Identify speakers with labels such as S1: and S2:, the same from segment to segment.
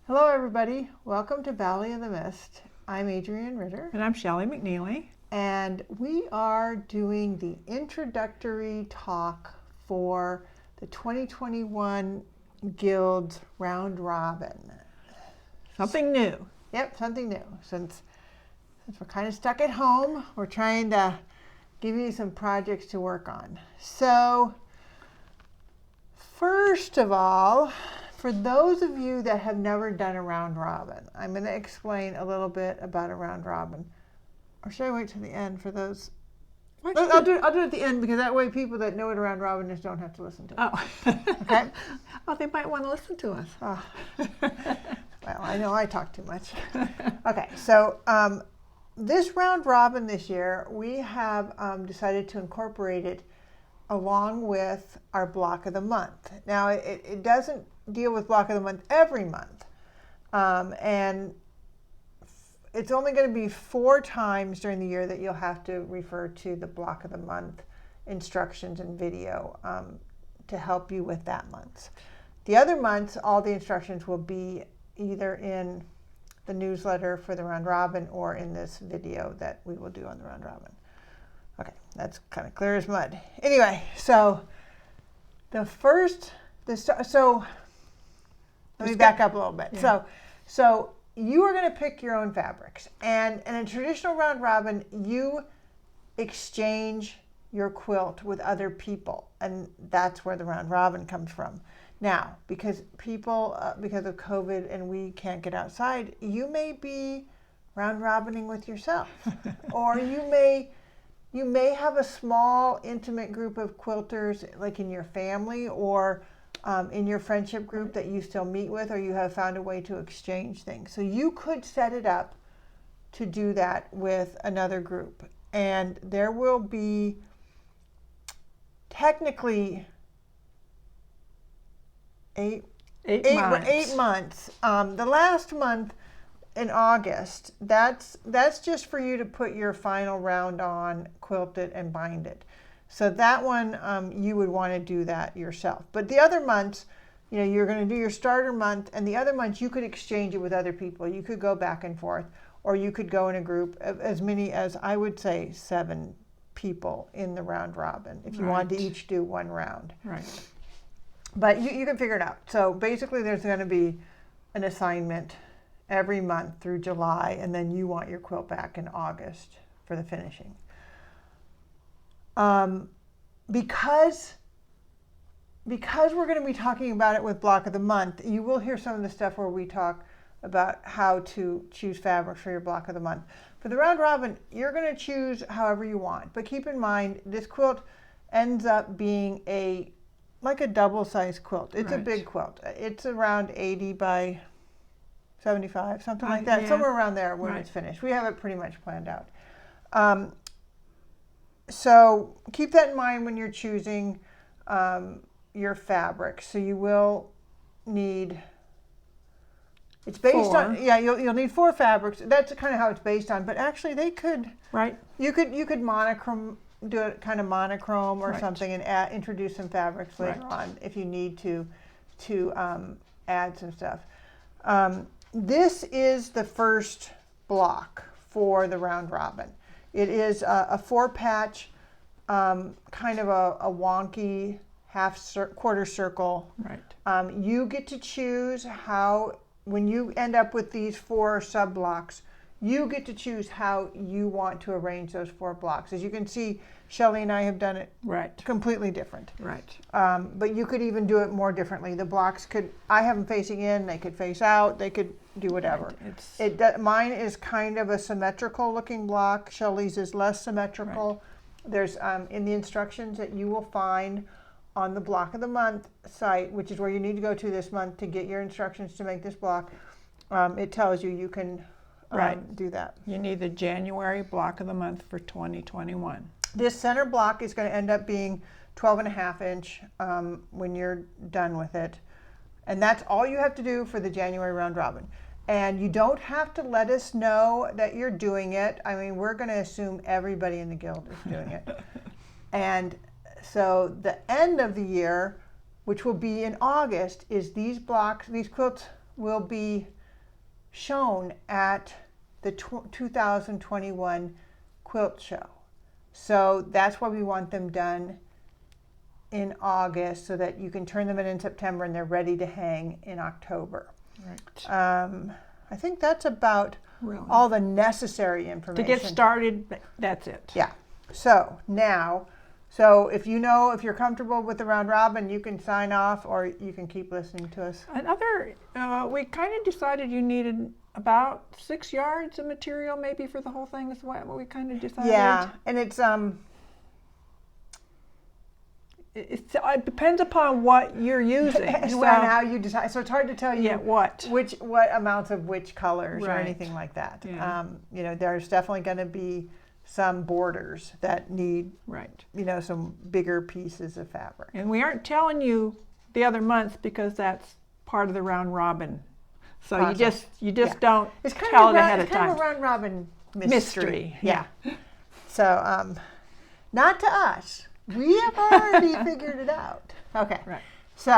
S1: Hello everybody, welcome to Valley of the Mist. I'm Adriane Ritter.
S2: And I'm Shelley McNeely.
S1: And we are doing the introductory talk for the 2021 Guild's Round Robin.
S2: Something new.
S1: Yep, something new. Since we're kind of stuck at home, we're trying to give you some projects to work on. So, first of all, for those of you that have never done a round robin, I'm going to explain a little bit about a round robin. Or should I wait till the end for those? I'll do it at the end because that way people that know what a round robin is don't have to listen to it.
S2: Oh.
S1: Okay?
S2: Oh, they might want to listen to us.
S1: Oh. Well, I know I talk too much. Okay, so this round robin this year, we have decided to incorporate it along with our block of the month. Now, it doesn't deal with block of the month every month. And it's only going to be 4 times during the year that you'll have to refer to the block of the month instructions and video to help you with that month. The other months, all the instructions will be either in the newsletter for the round robin or in this video that we will do on the round robin. Okay, that's kind of clear as mud. Anyway, so let me back up a little bit. Yeah. So you are going to pick your own fabrics, and in a traditional round robin, you exchange your quilt with other people, and that's where the round robin comes from. Now, because of COVID and we can't get outside, you may be round robining with yourself, or you may have a small intimate group of quilters like in your family or in your friendship group that you still meet with, or you have found a way to exchange things. So you could set it up to do that with another group. And there will be technically 8 months. The last month in August, that's just for you to put your final round on, quilt it, and bind it. So that one, you would want to do that yourself. But the other months, you're going to do your starter month, and the other months you could exchange it with other people. You could go back and forth, or you could go in a group of as many as, I would say, 7 people in the round robin if you wanted to each do 1 round.
S2: Right.
S1: But you can figure it out. So basically there's going to be an assignment every month through July, and then you want your quilt back in August for the finishing. Because we're going to be talking about it with block of the month, you will hear some of the stuff where we talk about how to choose fabric for your block of the month. For the round robin, you're going to choose however you want, but keep in mind this quilt ends up being like a double-sized quilt. It's a big quilt. It's around 80 by 75, something like that, somewhere around there when it's finished. We have it pretty much planned out. So keep that in mind when you're choosing your fabric. So you will need, it's based
S2: 4.
S1: on, you'll need 4 fabrics. That's kind of how it's based on, but actually they could, you could monochrome, do it kind of monochrome or something, and introduce some fabrics later on if you need to add some stuff. This is the first block for the round robin. It is a 4-patch, kind of a wonky quarter circle.
S2: Right.
S1: You get to choose how, when you end up with these 4 sub blocks, you get to choose how you want to arrange those 4 blocks. As you can see, Shelley and I have done it completely different.
S2: Right.
S1: But you could even do it more differently. The blocks I have them facing in, they could face out, they could do whatever. Mine is kind of a symmetrical looking block. Shelley's is less symmetrical. There's in the instructions that you will find on the block of the month site, which is where you need to go to this month to get your instructions to make this block. It tells you can do that.
S2: You need the January block of the month for 2021.
S1: This center block is going to end up being 12.5 inch when you're done with it. And that's all you have to do for the January round robin. And you don't have to let us know that you're doing it. I mean, we're going to assume everybody in the guild is doing it. And so the end of the year, which will be in August, is these quilts will be shown at the 2021 quilt show. So that's why we want them done in August, so that you can turn them in September and they're ready to hang in October.
S2: Right.
S1: I think that's about
S2: Really.
S1: all the necessary information.
S2: To get started, that's it.
S1: Yeah. So now, so if you're comfortable with the round robin, you can sign off or you can keep listening to us.
S2: Another, we kind of decided you needed about 6 yards of material maybe for the whole thing. Is what we kind of decided.
S1: Yeah, and it's
S2: it depends upon what you're using.
S1: so on how you decide. So it's hard to tell you
S2: what
S1: amounts of which colors or
S2: Right.
S1: anything like that.
S2: Yeah.
S1: There's definitely going to be some borders that need
S2: Right.
S1: some bigger pieces of fabric.
S2: And we aren't telling you the other months because that's part of the round robin. So
S1: Process.
S2: you just
S1: Yeah.
S2: don't
S1: It's kind
S2: tell
S1: of
S2: it ahead of
S1: it's kind
S2: time.
S1: of a round robin
S2: Mystery.
S1: Yeah. So not to us. We have already figured it out. Okay.
S2: Right.
S1: So,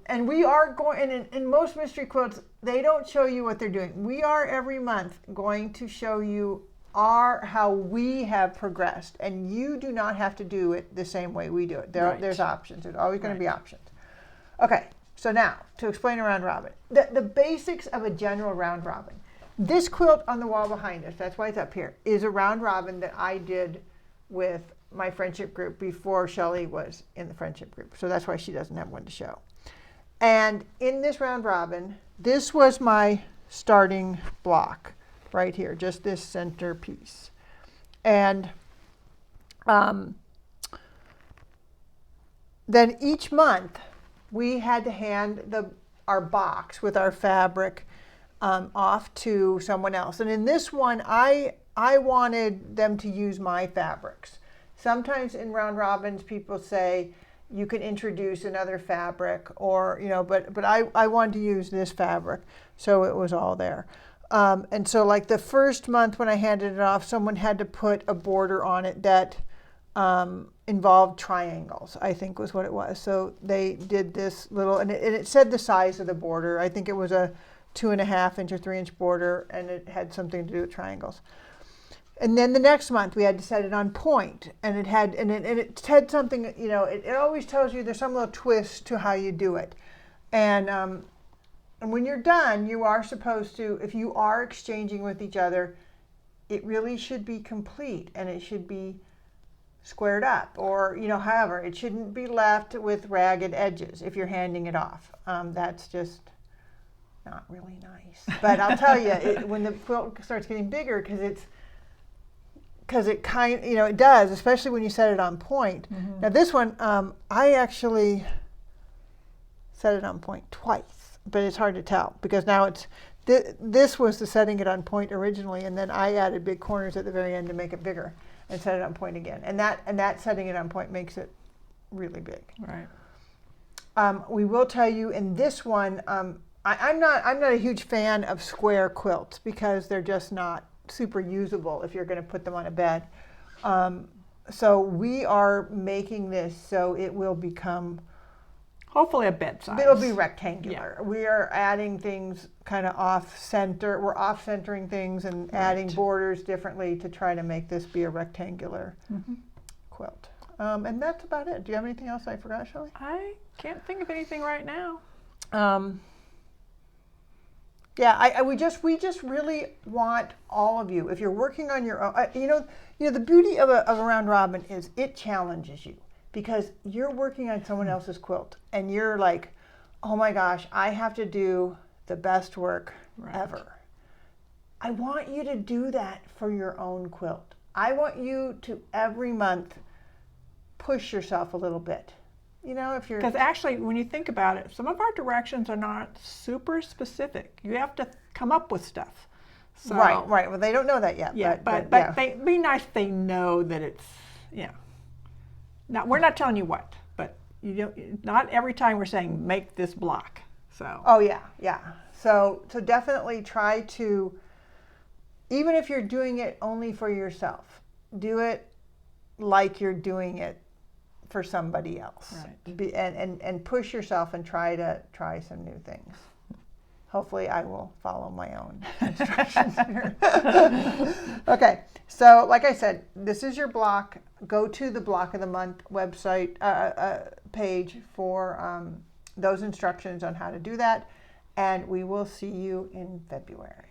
S1: and we are going, and in most mystery quilts, they don't show you what they're doing. We are every month going to show you how we have progressed, and you do not have to do it the same way we do it.
S2: Right.
S1: There's options. There's always going to be
S2: Right.
S1: options. Okay. So now, to explain a round robin, the basics of a general round robin. This quilt on the wall behind us, that's why it's up here, is a round robin that I did with my friendship group before Shelley was in the friendship group. So that's why she doesn't have one to show. And in this round robin, this was my starting block right here, just this center piece. And then each month we had to hand our box with our fabric off to someone else. And in this one, I wanted them to use my fabrics. Sometimes in round robins, people say you can introduce another fabric, or but I wanted to use this fabric, so it was all there. And so, like the first month when I handed it off, someone had to put a border on it that involved triangles, I think was what it was. So they did this little, and it said the size of the border. I think it was a 2.5 inch or 3 inch border, and it had something to do with triangles. And then the next month we had to set it on point, and it had something, it always tells you there's some little twist to how you do it. And when you're done, you are supposed to, if you are exchanging with each other, it really should be complete, and it should be squared up, or however, it shouldn't be left with ragged edges if you're handing it off. That's just not really nice. But I'll tell you, when the quilt starts getting bigger, because it kind, it does, especially when you set it on point. Mm-hmm. Now this one, I actually set it on point twice, but it's hard to tell because now it's, this was the setting it on point originally, and then I added big corners at the very end to make it bigger and set it on point again. And that setting it on point makes it really big.
S2: Right.
S1: We will tell you in this one, I'm not a huge fan of square quilts because they're just not super usable if you're going to put them on a bed. So we are making this so it will become,
S2: hopefully a bed size.
S1: It'll be rectangular.
S2: Yeah.
S1: We are adding things kind of off center. We're off centering things and adding borders differently to try to make this be a rectangular quilt. And that's about it. Do you have anything else I forgot, Shelley?
S2: I can't think of anything right now.
S1: Yeah, we just really want all of you. If you're working on your own, the beauty of a round robin is it challenges you because you're working on someone else's quilt and you're like, oh my gosh, I have to do the best work ever. I want you to do that for your own quilt. I want you to every month push yourself a little bit. If you're...
S2: Because actually, when you think about it, some of our directions are not super specific. You have to come up with stuff. So,
S1: right. Well, they don't know that yet.
S2: Yeah, but it'd be nice if they know that it's, Now, we're not telling you what, but not every time we're saying, make this block. So.
S1: Oh, yeah. So definitely try to, even if you're doing it only for yourself, do it like you're doing it for somebody else.
S2: Right.
S1: And push yourself and try some new things. hopefully I will follow my own instructions here. Okay, so like I said, this is your block. Go to the Block of the Month website page for those instructions on how to do that, and we will see you in February.